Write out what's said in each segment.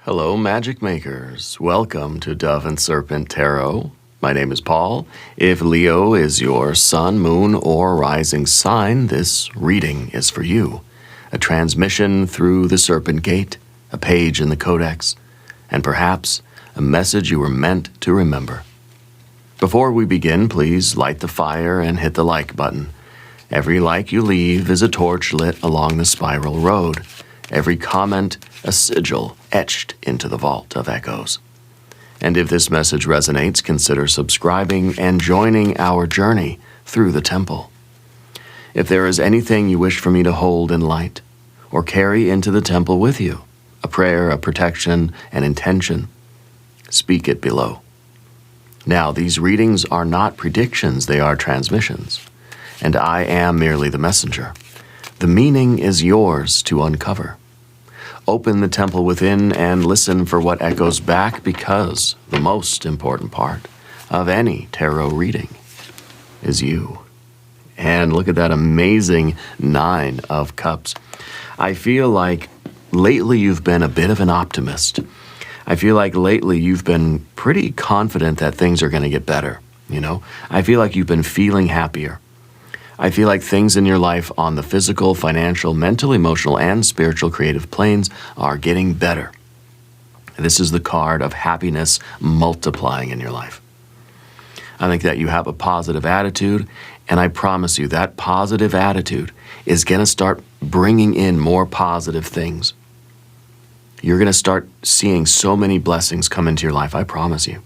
Hello, magic makers. Welcome to Dove and Serpent Tarot. My name is Paul. If Leo is your sun, moon, or rising sign, this reading is for you. A transmission through the Serpent Gate, a page in the Codex, and perhaps a message you were meant to remember. Before we begin, please light the fire and hit the like button. Every like you leave is a torch lit along the spiral road. Every comment, a sigil etched into the vault of echoes. And if this message resonates, consider subscribing and joining our journey through the temple. If there is anything you wish for me to hold in light or carry into the temple with you, a prayer, a protection, an intention, speak it below. Now, these readings are not predictions, they are transmissions, and I am merely the messenger. The meaning is yours to uncover. Open the temple within and listen for what echoes back, because the most important part of any tarot reading is you. And look at that amazing 9 of Cups. I feel like lately you've been a bit of an optimist. I feel like lately you've been pretty confident that things are going to get better, you know? I feel like you've been feeling happier. I feel like things in your life on the physical, financial, mental, emotional, and spiritual creative planes are getting better. This is the card of happiness multiplying in your life. I think that you have a positive attitude, and I promise you that positive attitude is going to start bringing in more positive things. You're going to start seeing so many blessings come into your life, I promise you.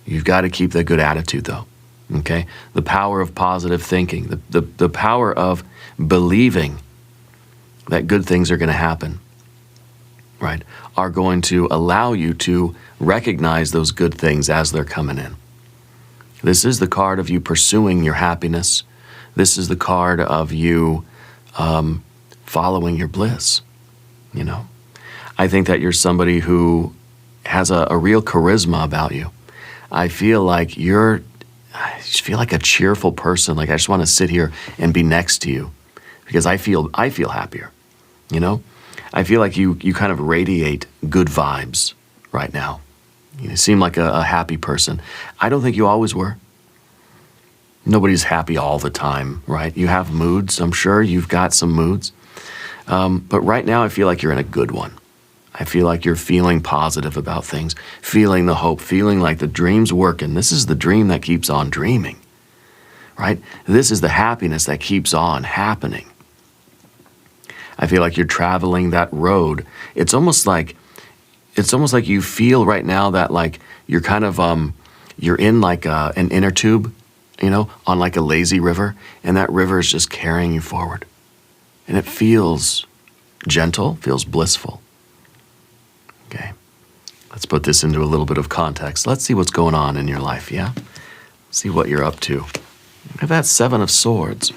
You've got to keep that good attitude, though. Okay? The power of positive thinking, the power of believing that good things are going to happen, right, are going to allow you to recognize those good things as they're coming in. This is the card of you pursuing your happiness. This is the card of you following your bliss, you know. I think that you're somebody who has a real charisma about you. I feel like I just feel like a cheerful person. Like I just want to sit here and be next to you because I feel happier, you know? I feel like you kind of radiate good vibes right now. You seem like a happy person. I don't think you always were. Nobody's happy all the time, right? You have moods. I'm sure you've got some moods. But right now I feel like you're in a good one. I feel like you're feeling positive about things, feeling the hope, feeling like the dream's working. This is the dream that keeps on dreaming, right? This is the happiness that keeps on happening. I feel like you're traveling that road. It's almost like you feel right now that like you're kind of, you're in like an inner tube, you know, on like a lazy river, and that river is just carrying you forward. And it feels gentle, feels blissful. Okay, let's put this into a little bit of context. Let's see what's going on in your life, yeah? See what you're up to. We have that 7 of Swords.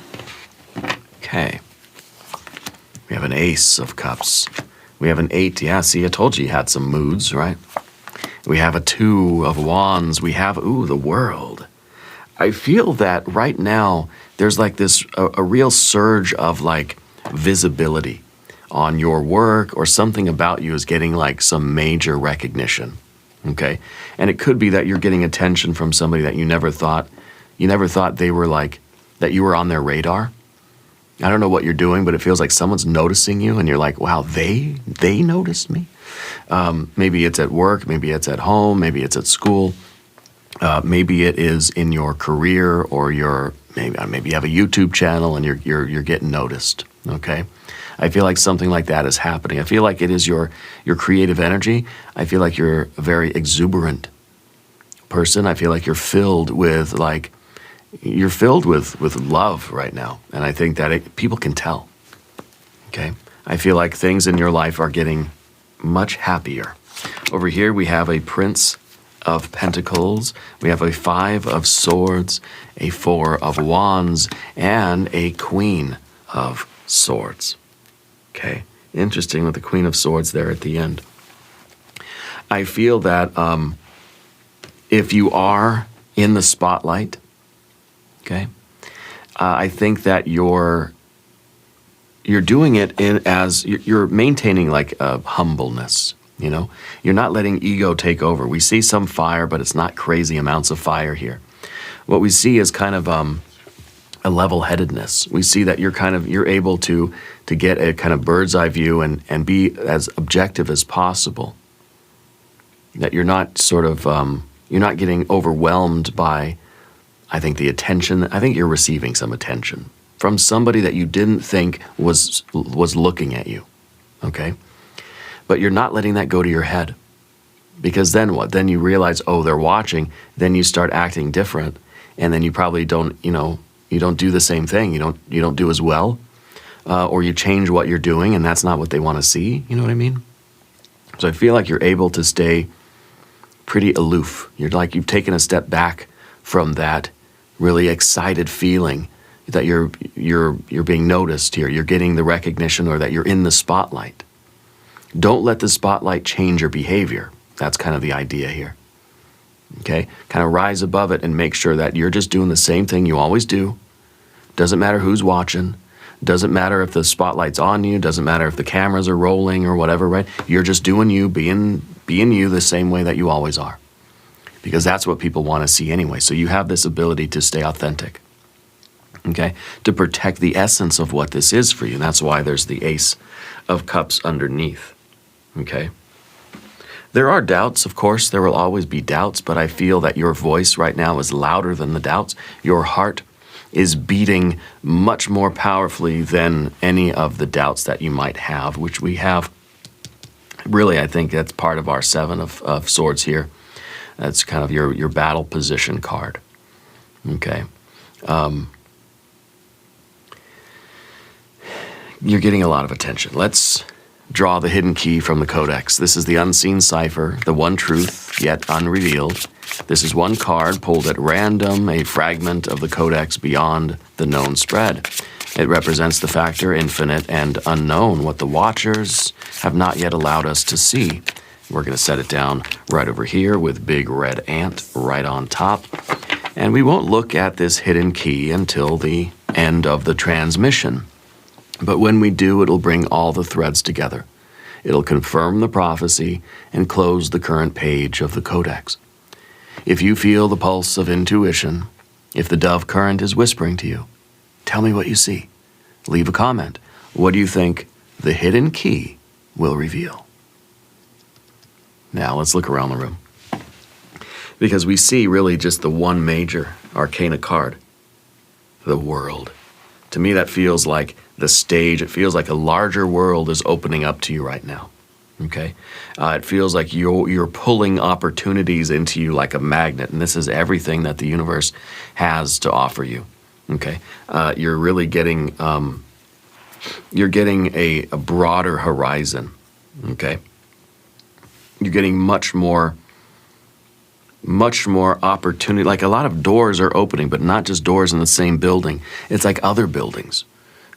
Okay. We have an Ace of Cups. We have an 8, yeah, see, I told you had some moods, right? We have a 2 of Wands. We have, the World. I feel that right now there's like this, a real surge of like visibility on your work, or something about you is getting like some major recognition, okay? And it could be that you're getting attention from somebody that you never thought they were like, that you were on their radar. I don't know what you're doing, but it feels like someone's noticing you and you're like, wow, they noticed me. Maybe it's at work, maybe it's at home, maybe it's at school. Maybe it is in your career, or maybe you have a YouTube channel and you're getting noticed, okay? I feel like something like that is happening. I feel like it is your creative energy. I feel like you're a very exuberant person. I feel like you're filled with love right now. And I think that people can tell, okay? I feel like things in your life are getting much happier. Over here we have a Prince of Pentacles. We have a 5 of Swords, a 4 of Wands, and a Queen of Swords. Okay, interesting with the Queen of Swords there at the end. I feel that if you are in the spotlight, okay, I think that you're doing it as you're maintaining like a humbleness, You know, you're not letting ego take over. We see some fire, but it's not crazy amounts of fire here. What we see is kind of a level-headedness. We see that you're able to get a kind of bird's eye view and be as objective as possible. That you're not sort of you're not getting overwhelmed by, I think, the attention. I think you're receiving some attention from somebody that you didn't think was looking at you. Okay. But you're not letting that go to your head. Because then what? Then you realize, oh, they're watching. Then you start acting different. And then you probably don't, you don't do the same thing. You don't do as well. Or you change what you're doing, and that's not what they want to see. You know what I mean? So I feel like you're able to stay pretty aloof. You're like you've taken a step back from that really excited feeling that you're being noticed here. You're getting the recognition, or that you're in the spotlight. Don't let the spotlight change your behavior. That's kind of the idea here. Okay? Kind of rise above it and make sure that you're just doing the same thing you always do. Doesn't matter who's watching. Doesn't matter if the spotlight's on you. Doesn't matter if the cameras are rolling or whatever, right? You're just doing you, being you the same way that you always are. Because that's what people want to see anyway. So you have this ability to stay authentic. Okay? To protect the essence of what this is for you. And that's why there's the Ace of Cups underneath. Okay? There are doubts, of course. There will always be doubts, but I feel that your voice right now is louder than the doubts. Your heart is beating much more powerfully than any of the doubts that you might have, which we have. Really, I think that's part of our Seven of Swords here. That's kind of your battle position card. Okay. You're getting a lot of attention. Let's draw the hidden key from the codex. This is the unseen cipher, the one truth yet unrevealed. This is one card pulled at random, a fragment of the codex beyond the known spread. It represents the factor infinite and unknown, what the watchers have not yet allowed us to see. We're going to set it down right over here with big red ant right on top. And we won't look at this hidden key until the end of the transmission. But when we do, it'll bring all the threads together. It'll confirm the prophecy and close the current page of the codex. If you feel the pulse of intuition, if the dove current is whispering to you, tell me what you see. Leave a comment. What do you think the hidden key will reveal? Now let's look around the room. Because we see really just the one major arcana card, the world. To me, that feels like the stage. It feels like a larger world is opening up to you right now. Okay? It feels like you're pulling opportunities into you like a magnet, and this is everything that the universe has to offer you. Okay? You're really getting, you're getting a broader horizon. Okay? You're getting much more opportunity. Like a lot of doors are opening, but not just doors in the same building. It's like other buildings.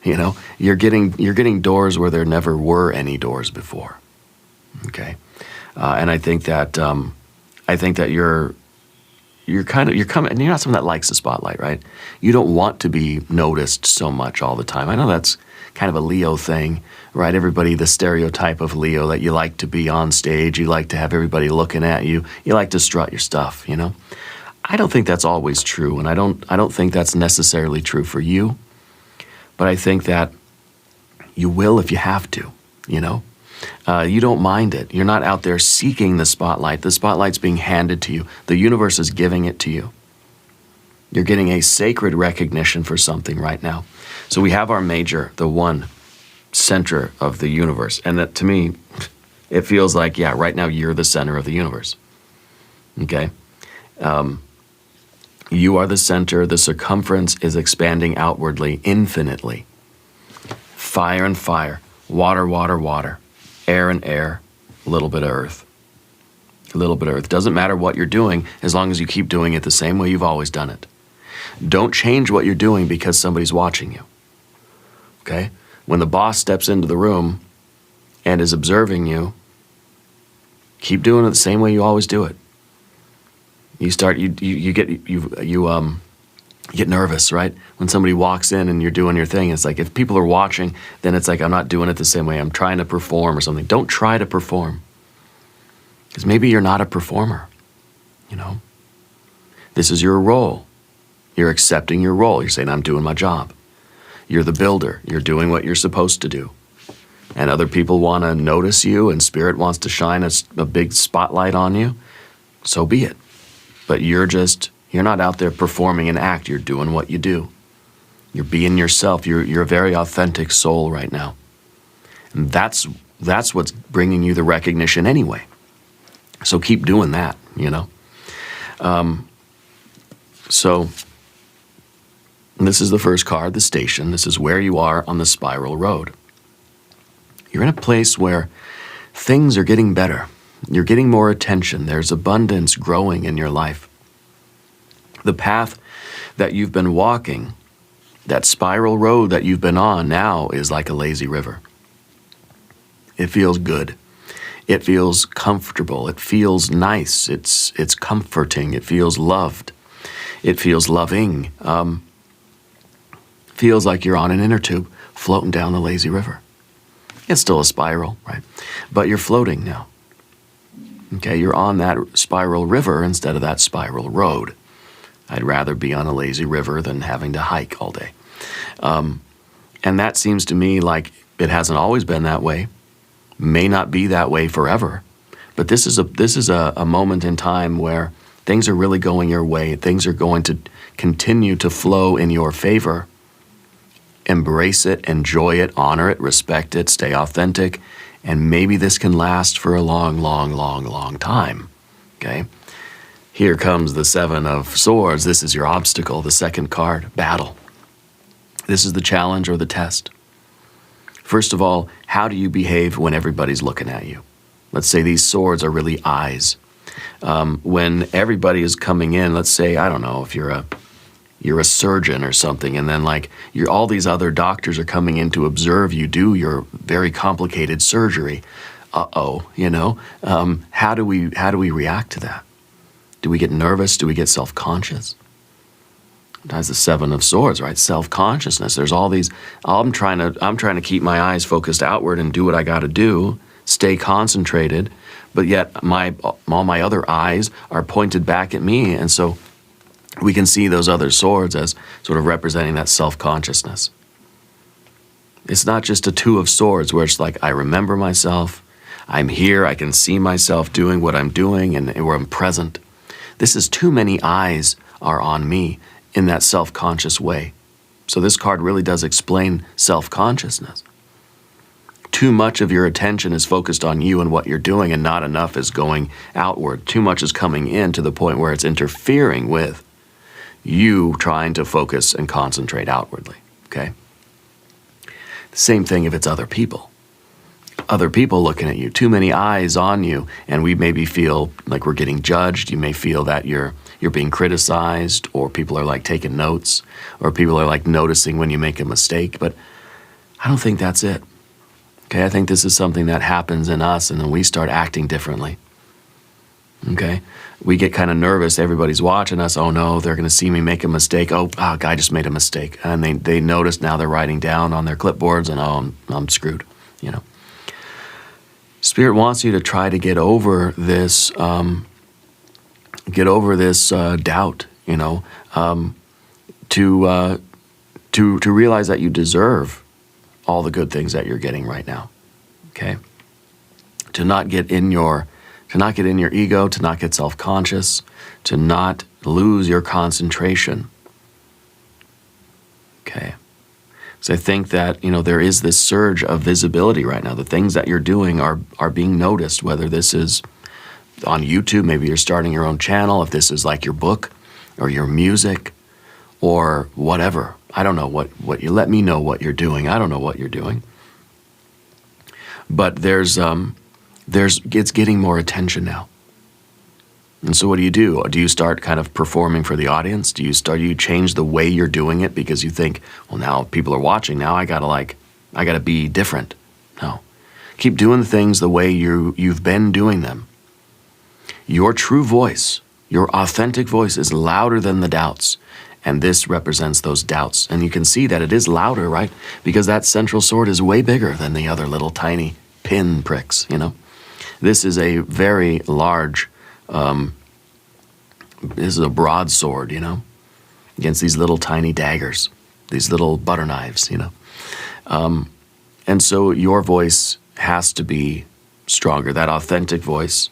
You know, you're getting doors where there never were any doors before. Okay, and I think that you're coming, and you're not someone that likes the spotlight, right? You don't want to be noticed so much all the time. I know that's kind of a Leo thing, right? Everybody, the stereotype of Leo, that you like to be on stage, you like to have everybody looking at you, you like to strut your stuff, you know? I don't think that's always true, and I don't think that's necessarily true for you, but I think that you will if you have to, you know? You don't mind it. You're not out there seeking the spotlight. The spotlight's being handed to you. The universe is giving it to you. You're getting a sacred recognition for something right now. So we have our major, the one center of the universe. And that, to me, it feels like, yeah, right now you're the center of the universe. Okay? You are the center. The circumference is expanding outwardly, infinitely. Fire and fire. Water, water, water. Air and air. A little bit of earth. A little bit of earth. Doesn't matter what you're doing as long as you keep doing it the same way you've always done it. Don't change what you're doing because somebody's watching you. Okay? When the boss steps into the room and is observing you, keep doing it the same way you always do it. You get nervous, right? When somebody walks in and you're doing your thing, it's like if people are watching, then it's like I'm not doing it the same way. I'm trying to perform or something. Don't try to perform. Because maybe you're not a performer, you know. This is your role. You're accepting your role. You're saying, I'm doing my job. You're the builder. You're doing what you're supposed to do. And other people want to notice you, and Spirit wants to shine a big spotlight on you. So be it. But you're not out there performing an act. You're doing what you do. You're being yourself. You're a very authentic soul right now. And that's what's bringing you the recognition anyway. So keep doing that, you know. So this is the first card, the station. This is where you are on the spiral road. You're in a place where things are getting better. You're getting more attention. There's abundance growing in your life. The path that you've been walking, that spiral road that you've been on now is like a lazy river. It feels good. It feels comfortable. It feels nice. It's comforting. It feels loved. It feels loving. Feels like you're on an inner tube floating down the lazy river. It's still a spiral, right? But you're floating now. Okay, you're on that spiral river instead of that spiral road. I'd rather be on a lazy river than having to hike all day. And that seems to me like it hasn't always been that way. May not be that way forever. But this is a moment in time where things are really going your way. Things are going to continue to flow in your favor. Embrace it, enjoy it, honor it, respect it, stay authentic, and maybe this can last for a long, long, long, long time, okay? Here comes the Seven of Swords. This is your obstacle, the second card, battle. This is the challenge or the test. First of all, how do you behave when everybody's looking at you? Let's say these swords are really eyes. When everybody is coming in, let's say, I don't know, if you're a surgeon or something, and then like all these other doctors are coming in to observe you do your very complicated surgery. You know, how do we react to that? Do we get nervous? Do we get self-conscious? That's the Seven of Swords, right? Self-consciousness. There's all these. I'm trying to keep my eyes focused outward and do what I got to do, stay concentrated, but yet all my other eyes are pointed back at me, and so we can see those other swords as sort of representing that self-consciousness. It's not just a Two of Swords where it's like, I remember myself, I'm here, I can see myself doing what I'm doing, and where I'm present. This is too many eyes are on me in that self-conscious way. So this card really does explain self-consciousness. Too much of your attention is focused on you and what you're doing, and not enough is going outward. Too much is coming in to the point where it's interfering with you trying to focus and concentrate outwardly, okay? The same thing if it's other people. Other people looking at you, too many eyes on you, and we maybe feel like we're getting judged. You may feel that you're being criticized, or people are like taking notes, or people are like noticing when you make a mistake, but I don't think that's it. Okay, I think this is something that happens in us, and then we start acting differently. Okay, we get kind of nervous. Everybody's watching us. Oh no, they're going to see me make a mistake. Oh, guy just made a mistake, and they notice. Now they're writing down on their clipboards, and I'm screwed. You know, Spirit wants you to try to get over this. Doubt. You know, to realize that you deserve all the good things that you're getting right now. Okay, to not get in your ego, to not get self-conscious, to not lose your concentration. Okay. So I think that, you know, there is this surge of visibility right now. The things that you're doing are being noticed, whether this is on YouTube, maybe you're starting your own channel, if this is like your book or your music or whatever. I don't know what you let me know what you're doing. I don't know what you're doing. But it's getting more attention now. And so what do? Do you start kind of performing for the audience? Do you change the way you're doing it because you think, well, now people are watching, now I gotta be different? No. Keep doing things the way you've been doing them. Your true voice, your authentic voice is louder than the doubts. And this represents those doubts. And you can see that it is louder, right? Because that central sword is way bigger than the other little tiny pin pricks, you know? This is a very large, this is a broadsword, you know, against these little tiny daggers, these little butter knives, you know. And so your voice has to be stronger, that authentic voice.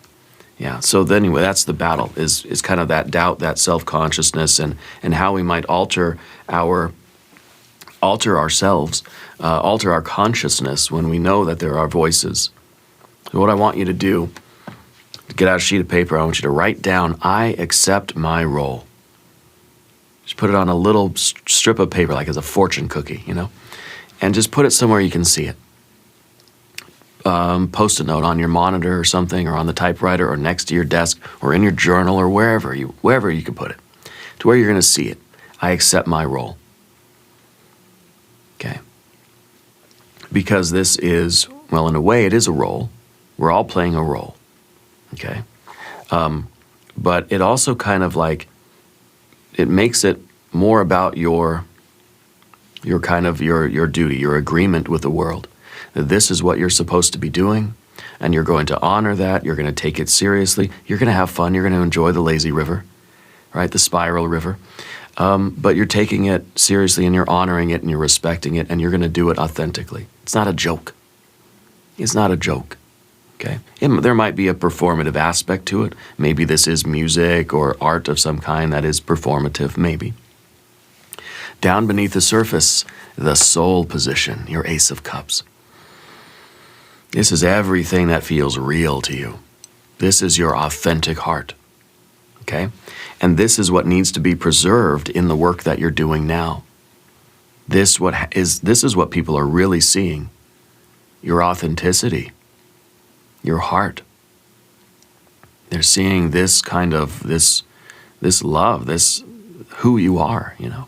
Yeah, so then anyway, that's the battle, is kind of that doubt, that self-consciousness, and how we might alter ourselves, alter our consciousness when we know that there are voices. So what I want you to do, get out a sheet of paper, I want you to write down, I accept my role. Just put it on a little strip of paper, like as a fortune cookie, you know, and just put it somewhere you can see it. Post-it note on your monitor or something, or on the typewriter, or next to your desk, or in your journal, or wherever you can put it, to where you're going to see it. I accept my role. Okay. Because this is, well, in a way, it is a role. We're all playing a role. Okay. But it also kind of like, it makes it more about your duty, your agreement with the world. That this is what you're supposed to be doing, and you're going to honor that, you're going to take it seriously, you're going to have fun, you're going to enjoy the lazy river, right, the spiral river, but you're taking it seriously, and you're honoring it, and you're respecting it, and you're going to do it authentically. It's not a joke. It's not a joke, okay? There might be a performative aspect to it. Maybe this is music or art of some kind that is performative, maybe. Down beneath the surface, the soul position, your Ace of Cups. This is everything that feels real to you. This is your authentic heart, okay? And this is what needs to be preserved in the work that you're doing now. This is what people are really seeing. Your authenticity, your heart. They're seeing this kind of, this love, this who you are, you know.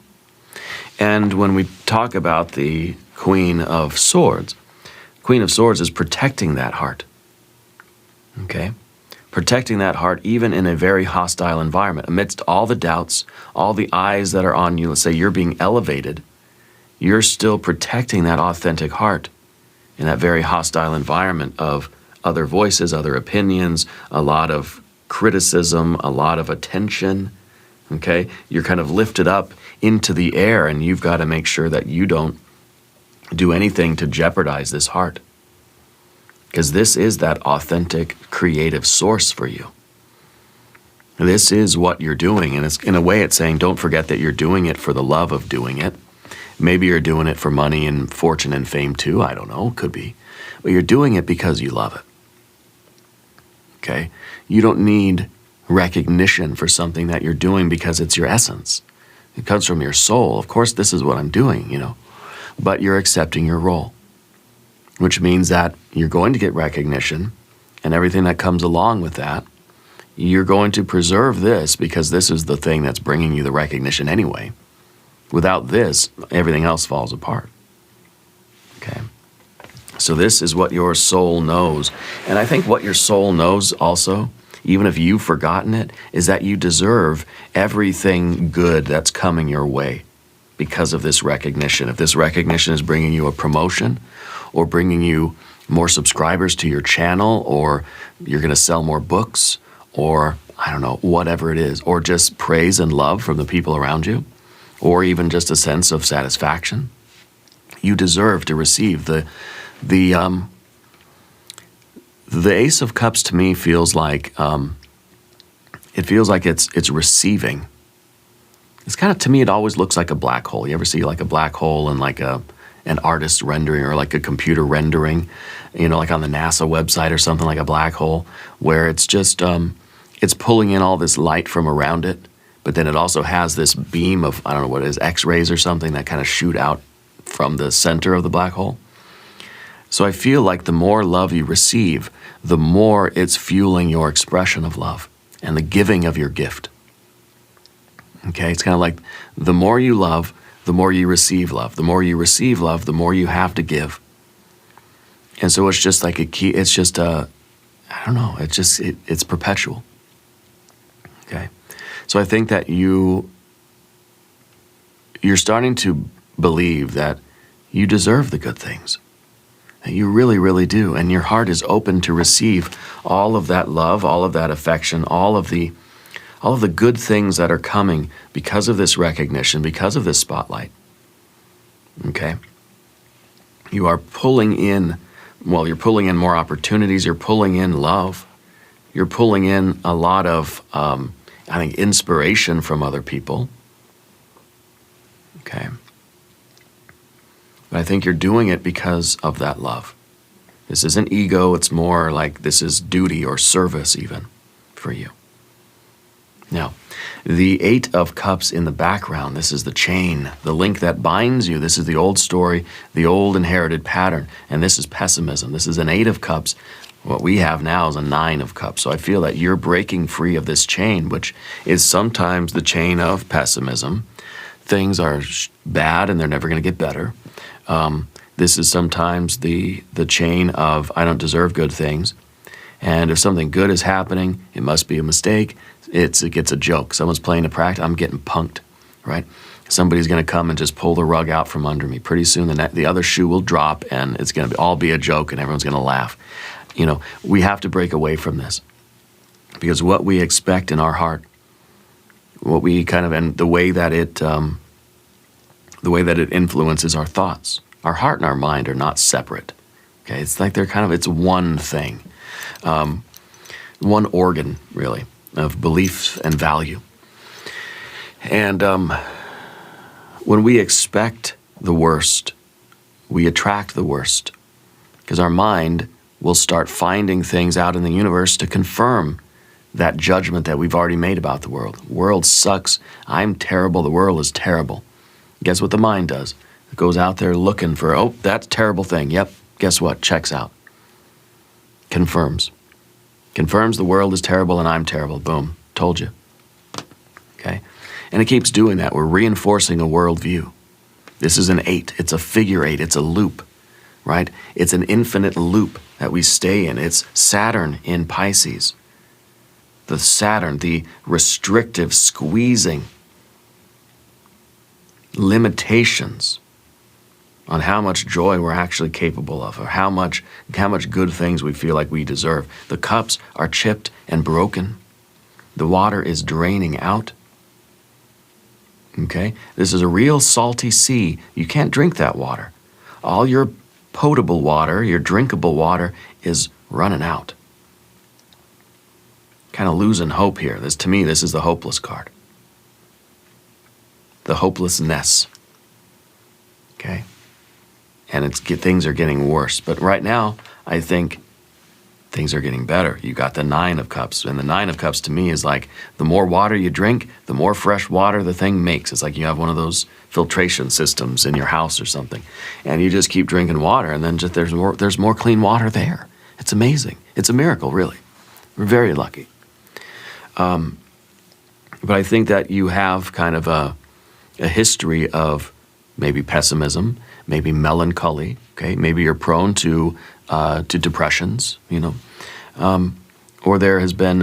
And when we talk about the Queen of Swords is protecting that heart, okay? Protecting that heart even in a very hostile environment. Amidst all the doubts, all the eyes that are on you, let's say you're being elevated, you're still protecting that authentic heart in that very hostile environment of other voices, other opinions, a lot of criticism, a lot of attention, okay? You're kind of lifted up into the air, and you've got to make sure that you don't do anything to jeopardize this heart, because this is that authentic creative source for you. This is what you're doing, and it's, in a way, it's saying don't forget that you're doing it for the love of doing it. Maybe you're doing it for money and fortune and fame too, I don't know, could be, but you're doing it because you love it, okay? You don't need recognition for something that you're doing because it's your essence. It comes from your soul. Of course, this is what I'm doing, you know. But you're accepting your role, which means that you're going to get recognition and everything that comes along with that. You're going to preserve this because this is the thing that's bringing you the recognition anyway. Without this, everything else falls apart. Okay? So this is what your soul knows. And I think what your soul knows also, even if you've forgotten it, is that you deserve everything good that's coming your way because of this recognition. If this recognition is bringing you a promotion, or bringing you more subscribers to your channel, or you're going to sell more books, or I don't know, whatever it is, or just praise and love from the people around you, or even just a sense of satisfaction, you deserve to receive the Ace of Cups. To me feels like it's receiving. It's kind of, to me, it always looks like a black hole. You ever see like a black hole in like an artist rendering, or like a computer rendering, you know, like on the NASA website or something, like a black hole, where it's just, it's pulling in all this light from around it, but then it also has this beam of, I don't know what it is, X-rays or something that kind of shoot out from the center of the black hole. So I feel like the more love you receive, the more it's fueling your expression of love and the giving of your gift. Okay, it's kind of like the more you love, the more you receive love. The more you receive love, the more you have to give. And so it's just like a key, it's just I don't know, it's perpetual. Okay, so I think that you're starting to believe that you deserve the good things, You really, really do. And your heart is open to receive all of that love, all of that affection, all of the good things that are coming because of this recognition, because of this spotlight. Okay? You are pulling in, well, you're pulling in more opportunities, you're pulling in love, you're pulling in a lot of, I think, inspiration from other people. Okay? But I think you're doing it because of that love. This isn't ego, it's more like this is duty or service even for you. Now, the Eight of Cups in the background, this is the chain, the link that binds you. This is the old story, the old inherited pattern, and this is pessimism. This is an Eight of Cups. What we have now is a Nine of Cups. So I feel that you're breaking free of this chain, which is sometimes the chain of pessimism. Things are bad and they're never going to get better. This is sometimes the chain of I don't deserve good things. And if something good is happening, it must be a mistake. It gets a joke. Someone's playing a practice, I'm getting punked, right? Somebody's going to come and just pull the rug out from under me. Pretty soon the other shoe will drop and it's going to all be a joke and everyone's going to laugh. You know, we have to break away from this because what we expect in our heart, what we kind of, and the way that it influences our thoughts. Our heart and our mind are not separate. Okay, it's like they're kind of, it's one thing, one organ really of belief and value. And when we expect the worst, we attract the worst because our mind will start finding things out in the universe to confirm that judgment that we've already made about the world. The world sucks. I'm terrible. The world is terrible. Guess what the mind does? It goes out there looking for, oh, that's a terrible thing. Yep. Guess what? Checks out. Confirms. Confirms the world is terrible and I'm terrible. Boom. Told you. Okay? And it keeps doing that. We're reinforcing a worldview. This is an 8. It's a figure 8. It's a loop, right? It's an infinite loop that we stay in. It's Saturn in Pisces. The Saturn, the restrictive, squeezing limitations on how much joy we're actually capable of, or how much good things we feel like we deserve. The cups are chipped and broken. The water is draining out. Okay? This is a real salty sea. You can't drink that water. All your potable water, your drinkable water, is running out. Kind of losing hope here. To me, this is the hopeless card. The hopelessness. Okay? And things are getting worse. But right now, I think things are getting better. You got the Nine of Cups. And the Nine of Cups to me is like the more water you drink, the more fresh water the thing makes. It's like you have one of those filtration systems in your house or something. And you just keep drinking water and then just there's more clean water there. It's amazing. It's a miracle, really. We're very lucky. But I think that you have kind of a history of maybe pessimism, maybe melancholy, okay? Maybe you're prone to depressions, you know. Or there has been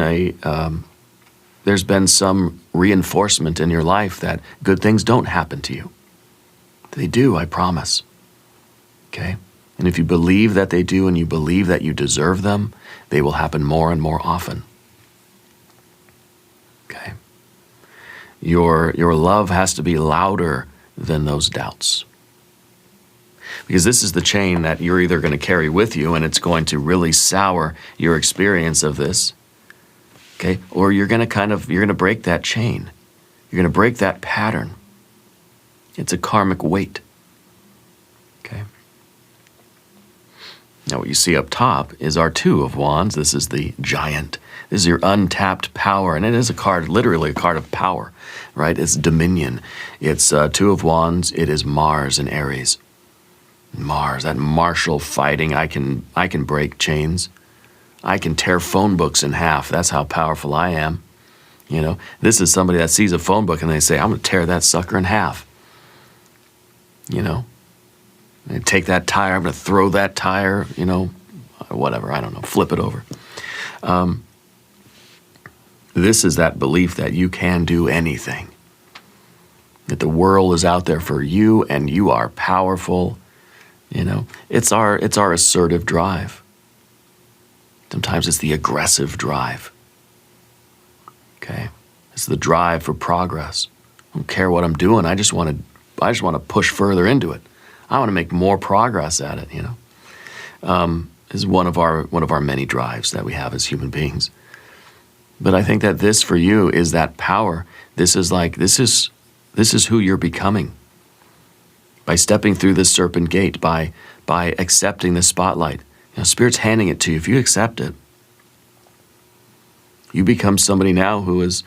there's been some reinforcement in your life that good things don't happen to you. They do, I promise, okay? And if you believe that they do and you believe that you deserve them, they will happen more and more often. Okay? Your love has to be louder than those doubts. Because this is the chain that you're either going to carry with you and it's going to really sour your experience of this, okay? Or you're going to break that chain. You're going to break that pattern. It's a karmic weight, okay? Now what you see up top is our Two of Wands. This is the Giant. This is your untapped power, and it is a card, literally a card of power, right? It's dominion. It's Two of Wands. It is Mars and Aries. Mars, that martial fighting. I can break chains. I can tear phone books in half. That's how powerful I am. You know, this is somebody that sees a phone book and they say, I'm going to tear that sucker in half. You know, I take that tire, I'm going to throw that tire, you know, whatever, I don't know, flip it over. This is that belief that you can do anything, that the world is out there for you and you are powerful. You know, it's our assertive drive. Sometimes it's the aggressive drive. Okay, it's the drive for progress. I don't care what I'm doing. I just want to push further into it. I want to make more progress at it. You know, is one of our many drives that we have as human beings. But I think that this for you is that power. This is who you're becoming. By stepping through this serpent gate, by accepting the spotlight. You know, Spirit's handing it to you. If you accept it, you become somebody now who is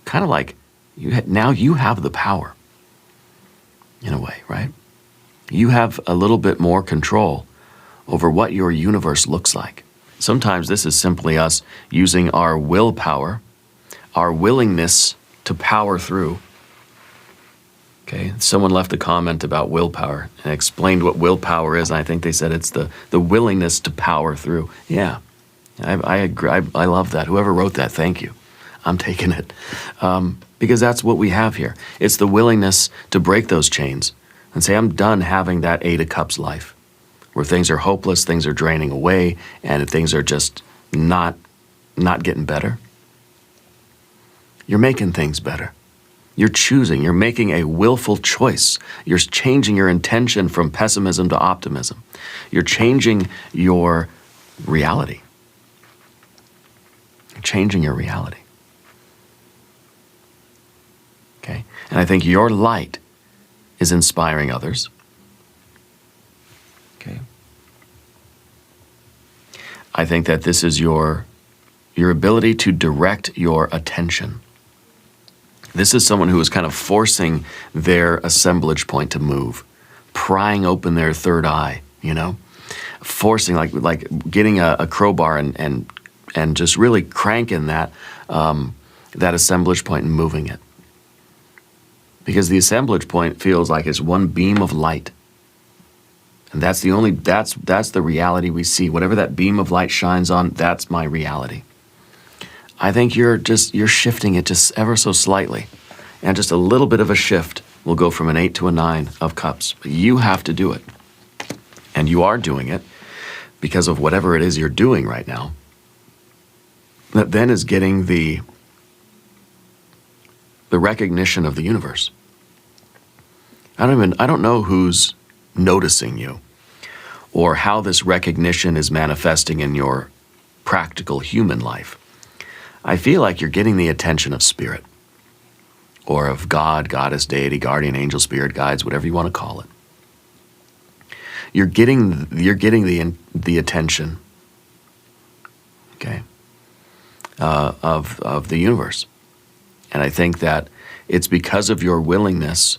kind of like, now you have the power, in a way, right? You have a little bit more control over what your universe looks like. Sometimes this is simply us using our willpower, our willingness to power through. Okay, someone left a comment about willpower and explained what willpower is. And I think they said it's the willingness to power through. Yeah, I agree. I love that. Whoever wrote that, thank you. I'm taking it. Because that's what we have here. It's the willingness to break those chains and say, I'm done having that 8 of Cups life, where things are hopeless, things are draining away, and things are just not getting better. You're making things better. You're choosing, you're making a willful choice. You're changing your intention from pessimism to optimism. You're changing your reality. You're changing your reality. Okay? And I think your light is inspiring others. Okay? I think that this is your ability to direct your attention. This is someone who is kind of forcing their assemblage point to move, prying open their third eye, you know, forcing like getting a crowbar and just really cranking that assemblage point and moving it, because the assemblage point feels like it's one beam of light, and that's the reality we see. Whatever that beam of light shines on, that's my reality. I think you're shifting it just ever so slightly, and just a little bit of a shift will go from an 8 to a 9 of Cups. But you have to do it, and you are doing it because of whatever it is you're doing right now. That then is getting the recognition of the universe. I don't know who's noticing you, or how this recognition is manifesting in your practical human life. I feel like you're getting the attention of Spirit, or of God, Goddess, Deity, Guardian, Angel, Spirit, Guides, whatever you want to call it. You're getting the attention, okay, of the universe, and I think that it's because of your willingness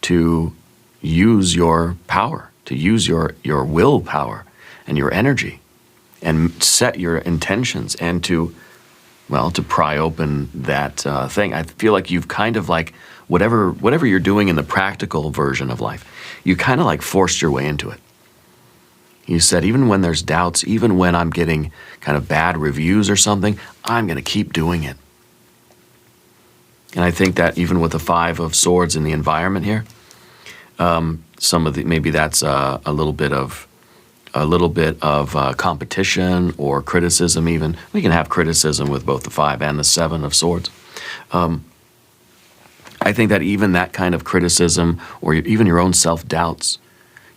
to use your power, to use your willpower and your energy, and set your intentions, and to pry open that thing. I feel like you've kind of like, whatever you're doing in the practical version of life, you kind of like forced your way into it. You said, even when there's doubts, even when I'm getting kind of bad reviews or something, I'm going to keep doing it. And I think that even with the 5 of Swords in the environment here, maybe that's a little bit of competition or criticism. Even we can have criticism with both the 5 and the 7 of Swords. I think that even that kind of criticism, or even your own self-doubts,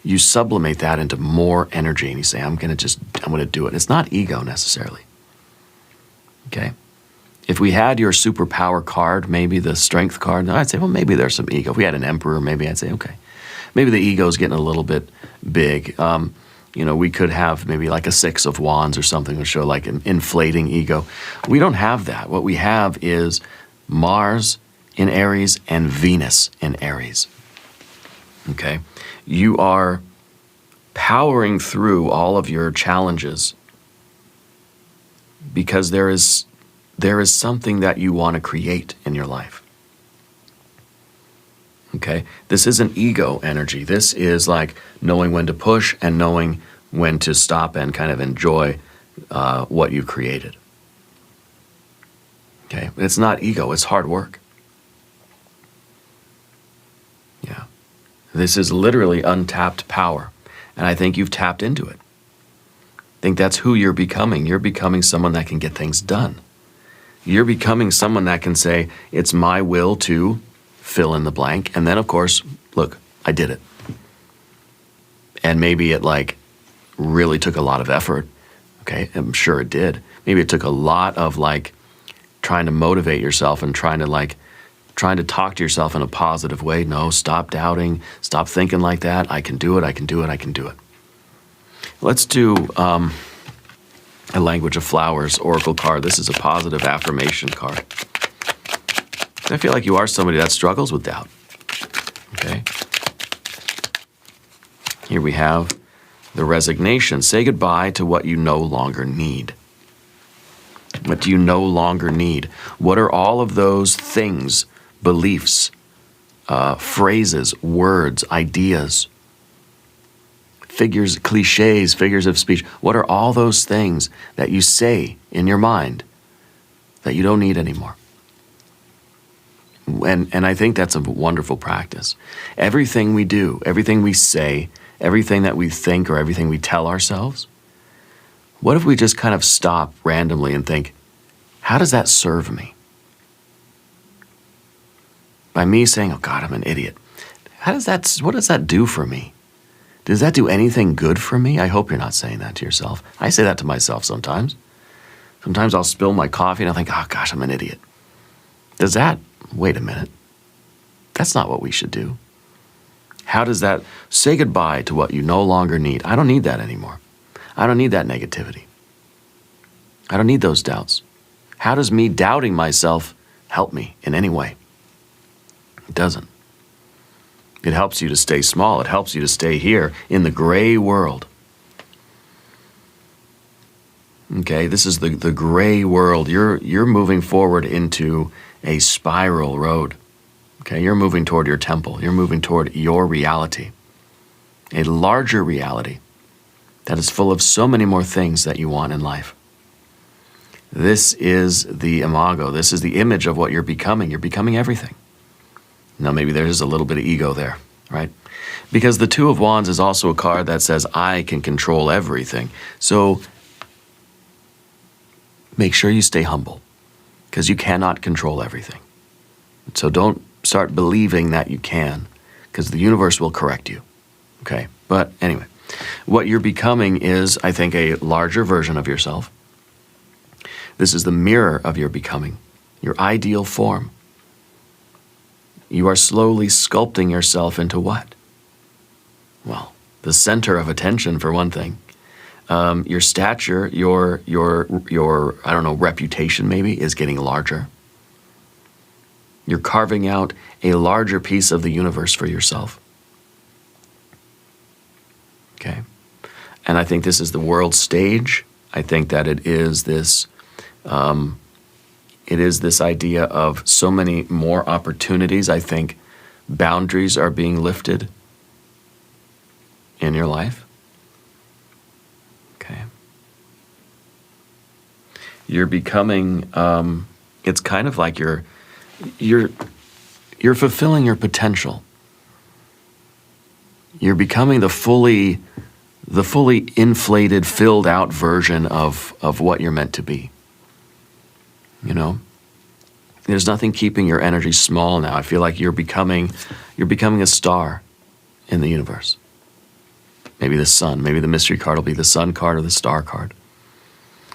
you sublimate that into more energy, and you say, I'm going to do it. It's not ego necessarily. Okay? If we had your superpower card, maybe the strength card, I'd say, well, maybe there's some ego. If we had an emperor, maybe I'd say, okay, maybe the ego's getting a little bit big. We could have maybe like a 6 of Wands or something to show like an inflating ego. We don't have that. What we have is Mars in Aries and Venus in Aries. Okay? You are powering through all of your challenges because there is something that you want to create in your life. Okay? This isn't ego energy. This is like knowing when to push and knowing when to stop and kind of enjoy what you created. Okay? But it's not ego, it's hard work. Yeah. This is literally untapped power. And I think you've tapped into it. I think that's who you're becoming. You're becoming someone that can get things done. You're becoming someone that can say, it's my will to fill in the blank. And then, of course, look, I did it. And maybe it like really took a lot of effort. Okay, I'm sure it did. Maybe it took a lot of like trying to motivate yourself and trying to talk to yourself in a positive way. No, stop doubting. Stop thinking like that. I can do it. I can do it. I can do it. Let's do a Language of Flowers Oracle card. This is a positive affirmation card. I feel like you are somebody that struggles with doubt. Okay. Here we have the Resignation. Say goodbye to what you no longer need. What do you no longer need? What are all of those things, beliefs, phrases, words, ideas, figures, cliches, figures of speech? What are all those things that you say in your mind that you don't need anymore? And I think that's a wonderful practice. Everything we do, everything we say, everything that we think or everything we tell ourselves, what if we just kind of stop randomly and think, how does that serve me? By me saying, oh God, I'm an idiot. What does that do for me? Does that do anything good for me? I hope you're not saying that to yourself. I say that to myself sometimes. Sometimes I'll spill my coffee and I think, oh gosh, I'm an idiot. Does that, wait a minute, that's not what we should do. How does that say goodbye to what you no longer need? I don't need that anymore. I don't need that negativity. I don't need those doubts. How does me doubting myself help me in any way? It doesn't. It helps you to stay small. It helps you to stay here in the gray world. Okay, this is the gray world. You're moving forward into a spiral road. Okay, you're moving toward your temple. You're moving toward your reality, a larger reality that is full of so many more things that you want in life. This is the imago. This is the image of what you're becoming. You're becoming everything. Now, maybe there's a little bit of ego there, right? Because the Two of Wands is also a card that says, I can control everything. So make sure you stay humble, because you cannot control everything. So don't start believing that you can, because the universe will correct you, okay? But anyway, what you're becoming is, I think, a larger version of yourself. This is the mirror of your becoming, your ideal form. You are slowly sculpting yourself into what? Well, the center of attention, for one thing. Your stature, your I don't know, reputation maybe, is getting larger. You're carving out a larger piece of the universe for yourself. Okay? And I think this is the world stage. I think that it is this idea of so many more opportunities. I think boundaries are being lifted in your life. Okay. You're becoming, it's kind of like you're fulfilling your potential. You're becoming the fully inflated, filled out version of what you're meant to be. You know? There's nothing keeping your energy small now. I feel like you're becoming a star in the universe. Maybe the sun, maybe the mystery card will be the sun card or the star card.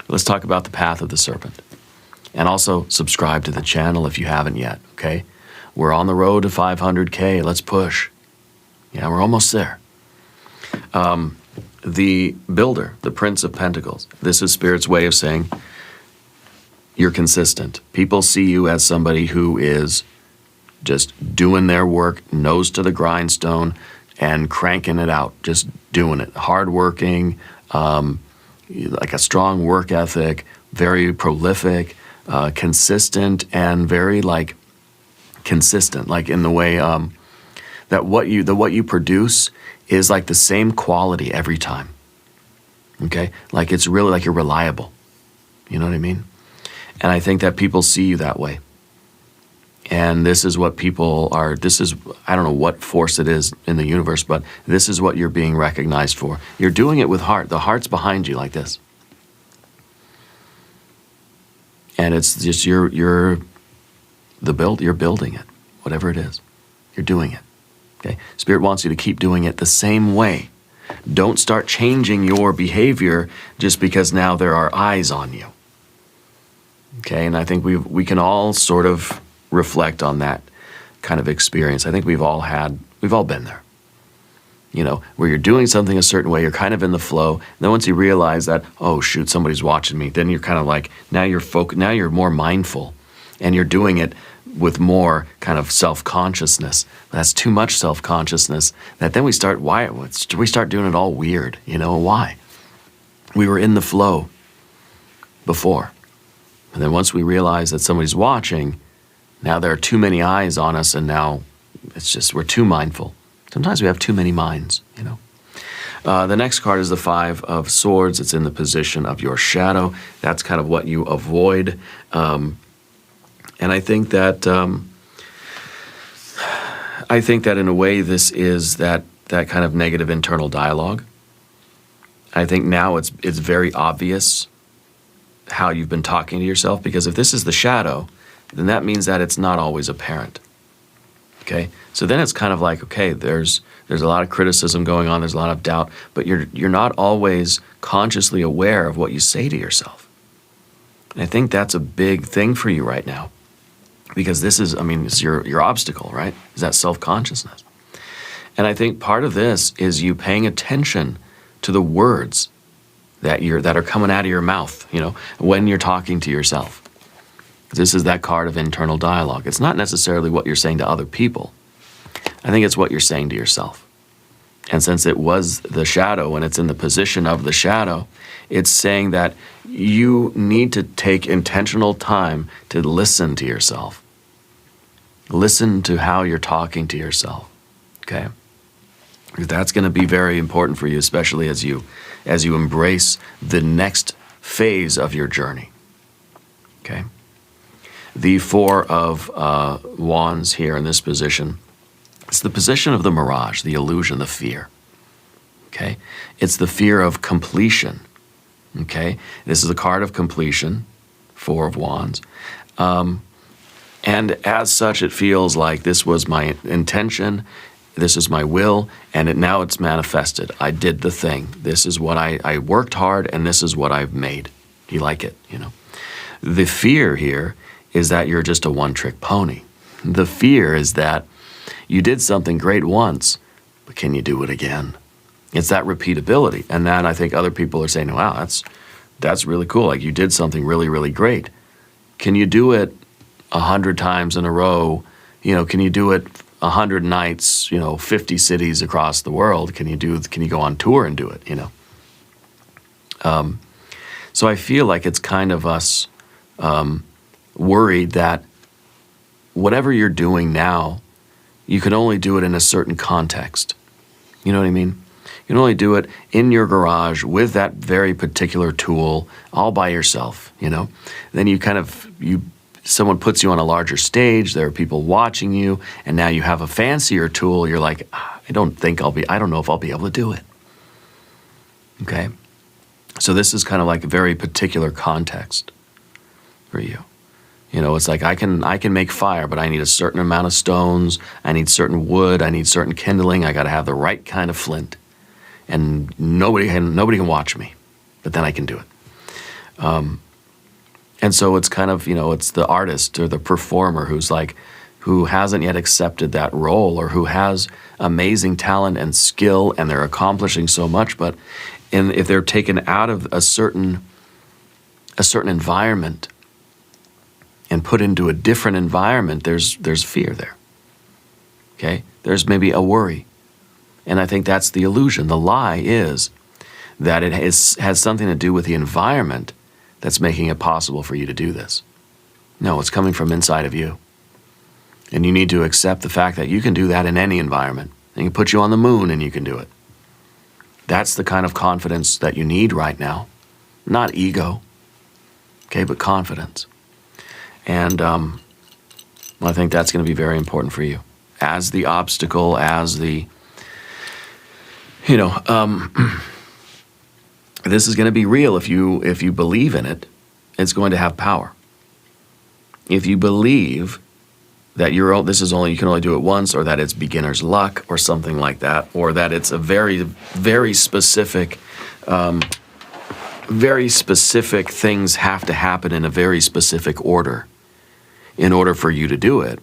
Let's talk about the path of the serpent. And also subscribe to the channel if you haven't yet, okay? We're on the road to 500K. Let's push. Yeah, we're almost there. The builder, the Prince of Pentacles. This is Spirit's way of saying you're consistent. People see you as somebody who is just doing their work, nose to the grindstone, and cranking it out, just doing it. Hardworking, like a strong work ethic, very prolific, consistent, and very like consistent, like in the way that what you produce is like the same quality every time. Okay, like it's really like you're reliable. You know what I mean? And I think that people see you that way. And this is what people are, I don't know what force it is in the universe, but this is what you're being recognized for. You're doing it with heart. The heart's behind you like this. And it's just you're building it, whatever it is. You're doing it. Okay? Spirit wants you to keep doing it the same way. Don't start changing your behavior just because now there are eyes on you. Okay? And I think we can all sort of reflect on that kind of experience. I think we've all been there. You know, where you're doing something a certain way, you're kind of in the flow. And then once you realize that, oh shoot, somebody's watching me, then you're kind of like, now you're more mindful, and you're doing it with more kind of self-consciousness. That's too much self-consciousness that then we start doing it all weird. You know why? We were in the flow before. And then once we realize that somebody's watching, now there are too many eyes on us, and now it's just, we're too mindful. Sometimes we have too many minds, you know. The next card is the Five of Swords. It's in the position of your shadow. That's kind of what you avoid. And I think that in a way this is that kind of negative internal dialogue. I think now it's very obvious how you've been talking to yourself, because if this is the shadow, then that means that it's not always apparent. Okay? So then it's kind of like, okay, there's a lot of criticism going on, there's a lot of doubt, but you're not always consciously aware of what you say to yourself. And I think that's a big thing for you right now. Because this is, it's your obstacle, right? Is that self-consciousness. And I think part of this is you paying attention to the words that are coming out of your mouth, you know, when you're talking to yourself. This is that card of internal dialogue. It's not necessarily what you're saying to other people. I think it's what you're saying to yourself. And since it was the shadow and it's in the position of the shadow, it's saying that you need to take intentional time to listen to yourself. Listen to how you're talking to yourself, okay? That's going to be very important for you, especially as you embrace the next phase of your journey, okay? The Four of Wands here in this position, it's the position of the mirage, the illusion, the fear, okay? It's the fear of completion, okay? This is the card of completion, Four of Wands. And as such, it feels like this was my intention, this is my will, and now it's manifested. I did the thing. This is what I worked hard, and this is what I've made. Do you like it? You know, the fear here is that you're just a one-trick pony. The fear is that you did something great once, but can you do it again? It's that repeatability, and that I think other people are saying, wow, that's really cool. Like, you did something really, really great. Can you do it 100 times in a row? You know, can you do it 100 nights, 50 cities across the world? Can you go on tour and do it, you know? So I feel like it's kind of us worried that whatever you're doing now, you can only do it in a certain context. You know what I mean? You can only do it in your garage with that very particular tool, all by yourself, you know? Then someone puts you on a larger stage, there are people watching you, and now you have a fancier tool, you're like, I don't know if I'll be able to do it. Okay? So this is kind of like a very particular context for you. You know, it's like I can make fire, but I need a certain amount of stones, I need certain wood, I need certain kindling, I gotta have the right kind of flint. And nobody can watch me, but then I can do it. And so it's kind of, it's the artist or the performer who hasn't yet accepted that role, or who has amazing talent and skill and they're accomplishing so much, but if they're taken out of a certain environment and put into a different environment, there's fear there. Okay? There's maybe a worry. And I think that's the illusion. The lie is that it has something to do with the environment that's making it possible for you to do this. No, it's coming from inside of you. And you need to accept the fact that you can do that in any environment. They can put you on the moon and you can do it. That's the kind of confidence that you need right now. Not ego, okay, but confidence. And I think that's going to be very important for you. As the obstacle, as the, this is going to be real if you believe in it. It's going to have power. If you believe that you can only do it once, or that it's beginner's luck, or something like that, or that it's a very, very specific things have to happen in a very specific order in order for you to do it,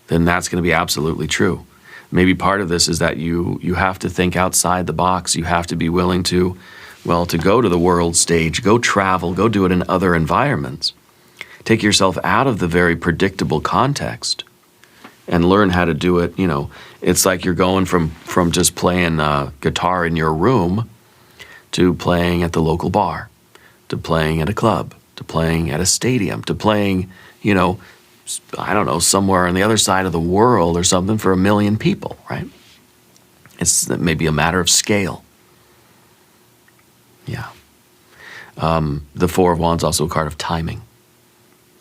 then that's going to be absolutely true. Maybe part of this is that you have to think outside the box. You have to be willing to go to the world stage, go travel, go do it in other environments. Take yourself out of the very predictable context and learn how to do it. It's like you're going from just playing guitar in your room to playing at the local bar, to playing at a club, to playing at a stadium, to playing, I don't know, somewhere on the other side of the world or something for 1 million people, right? It's maybe a matter of scale. Yeah. The Four of Wands, also a card of timing.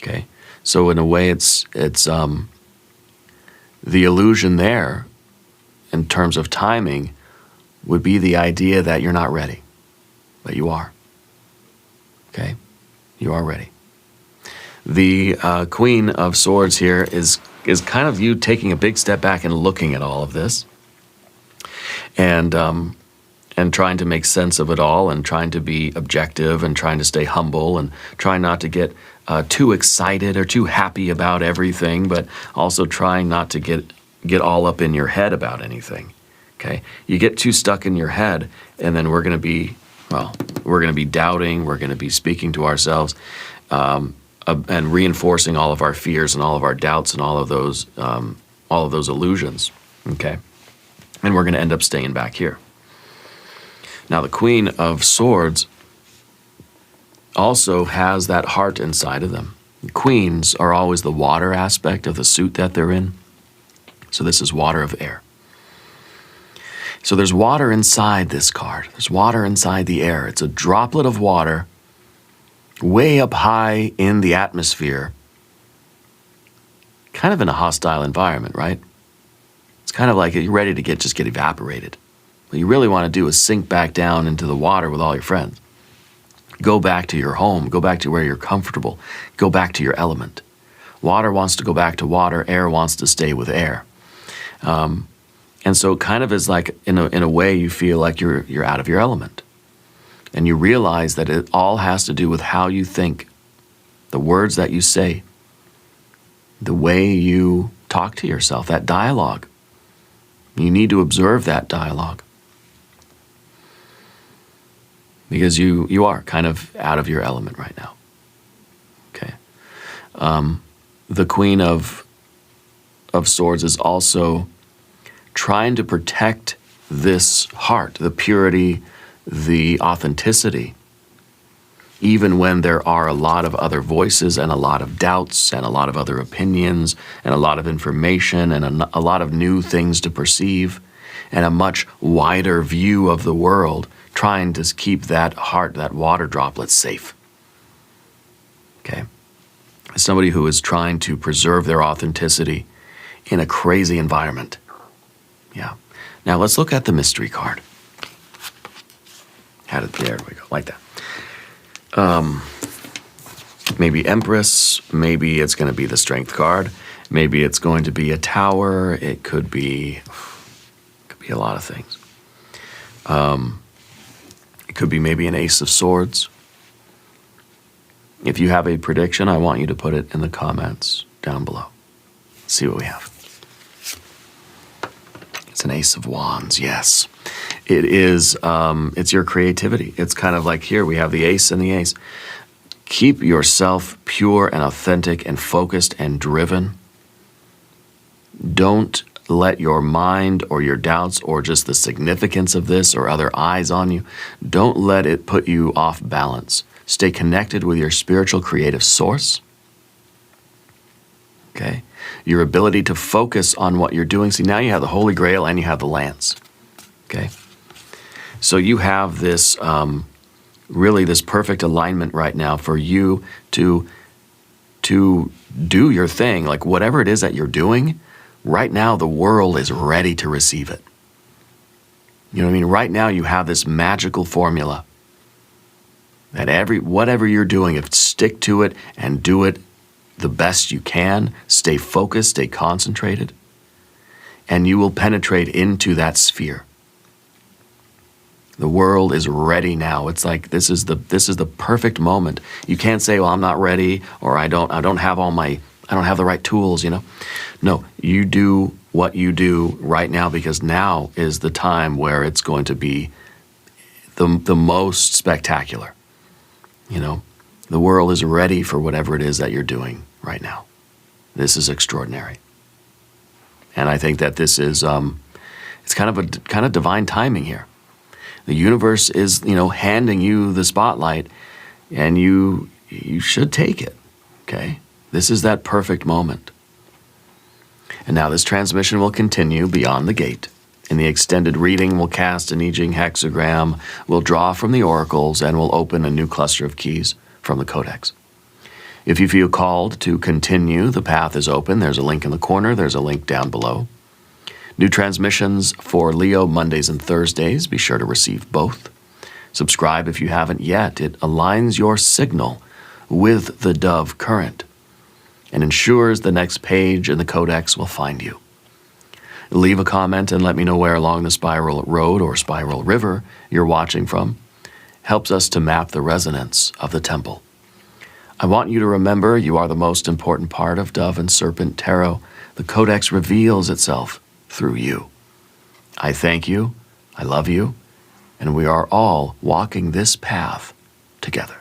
Okay, so in a way, it's the illusion there, in terms of timing, would be the idea that you're not ready, but you are. Okay, you are ready. The Queen of Swords here is kind of you taking a big step back and looking at all of this, and trying to make sense of it all, and trying to be objective, and trying to stay humble, and trying not to get too excited or too happy about everything, but also trying not to get all up in your head about anything. Okay, you get too stuck in your head, and then we're going to be doubting, we're going to be speaking to ourselves, and reinforcing all of our fears and all of our doubts and all of those illusions. Okay, and we're going to end up staying back here. Now, the Queen of Swords also has that heart inside of them. Queens are always the water aspect of the suit that they're in. So this is water of air. So there's water inside this card. There's water inside the air. It's a droplet of water way up high in the atmosphere, kind of in a hostile environment, right? It's kind of like you're ready to just get evaporated. What you really want to do is sink back down into the water with all your friends. Go back to your home. Go back to where you're comfortable. Go back to your element. Water wants to go back to water. Air wants to stay with air. And so it kind of is like, in a way, you feel like you're out of your element. And you realize that it all has to do with how you think, the words that you say, the way you talk to yourself, that dialogue. You need to observe that dialogue. Because you are kind of out of your element right now. Okay. The Queen of Swords is also trying to protect this heart, the purity, the authenticity, even when there are a lot of other voices and a lot of doubts and a lot of other opinions and a lot of information and a lot of new things to perceive and a much wider view of the world, trying to keep that heart, that water droplet safe. Okay? Somebody who is trying to preserve their authenticity in a crazy environment. Yeah. Now let's look at the mystery card. There we go, like that. Maybe Empress, maybe it's going to be the Strength card, maybe it's going to be a Tower, it could be a lot of things. It could be maybe an Ace of Swords. If you have a prediction, I want you to put it in the comments down below. Let's see what we have. It's an Ace of Wands, yes. It is, it's your creativity. It's kind of like here, we have the Ace and the Ace. Keep yourself pure and authentic and focused and driven. Don't let your mind or your doubts or just the significance of this or other eyes on you, don't let it put you off balance. Stay connected with your spiritual creative source. Okay? Your ability to focus on what you're doing. See, now you have the Holy Grail and you have the Lance. Okay? So you have this, really this perfect alignment right now for you to to do your thing, like whatever it is that you're doing, right now the world is ready to receive it. You know what I mean? Right now you have this magical formula that whatever you're doing, if stick to it and do it the best you can, stay focused, stay concentrated, and you will penetrate into that sphere. The world is ready now. It's like this is the perfect moment. You can't say, "Well, I'm not ready," or I don't have the right tools, you know. No, you do what you do right now, because now is the time where it's going to be the most spectacular. You know, the world is ready for whatever it is that you're doing right now. This is extraordinary. And I think that this is it's kind of divine timing here. The universe is, handing you the spotlight, and you should take it. Okay? This is that perfect moment. And now this transmission will continue beyond the gate. In the extended reading, we'll cast an I Ching hexagram, we'll draw from the oracles, and we'll open a new cluster of keys from the codex. If you feel called to continue, the path is open. There's a link in the corner. There's a link down below. New transmissions for Leo Mondays and Thursdays. Be sure to receive both. Subscribe if you haven't yet. It aligns your signal with the dove current and ensures the next page in the codex will find you. Leave a comment and let me know where along the spiral road or spiral river you're watching from. Helps us to map the resonance of the temple. I want you to remember you are the most important part of Dove and Serpent Tarot. The codex reveals itself through you. I thank you, I love you, and we are all walking this path together.